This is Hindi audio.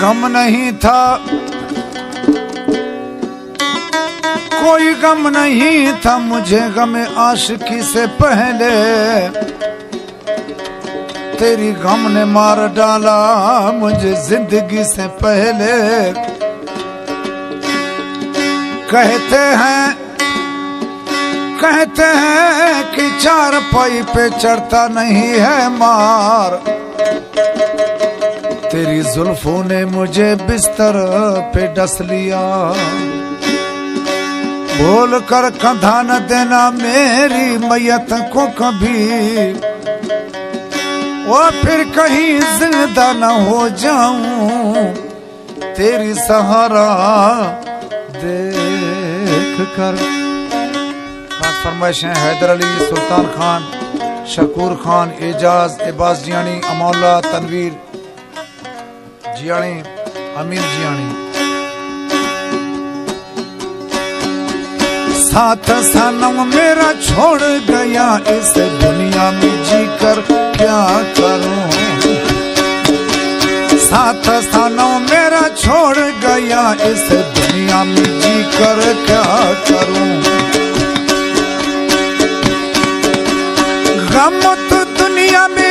गम नहीं था, कोई गम नहीं था मुझे गम आशिकी से पहले, तेरी गम ने मार डाला मुझे जिंदगी से पहले। कहते हैं कि चार पाई पे चढ़ता नहीं है मार, तेरी जुल्फों ने मुझे बिस्तर पे डस लिया। भूल कर कंधा न देना मेरी मैयत को कभी, और फिर कहीं जिंदा न हो जाऊं तेरी सहारा देख कर। फरमाइशें हैदर अली, सुल्तान खान, शकूर खान, एजाज, एबाज जियानी, अमौला, तनवीर जियानी, अमीर जियानी। साथ सनम मेरा छोड़ गया इस दुनिया में जीकर क्या करूं, साथ सनम मेरा छोड़ गया इस दुनिया में जीकर क्या करूं। गम तो दुनिया में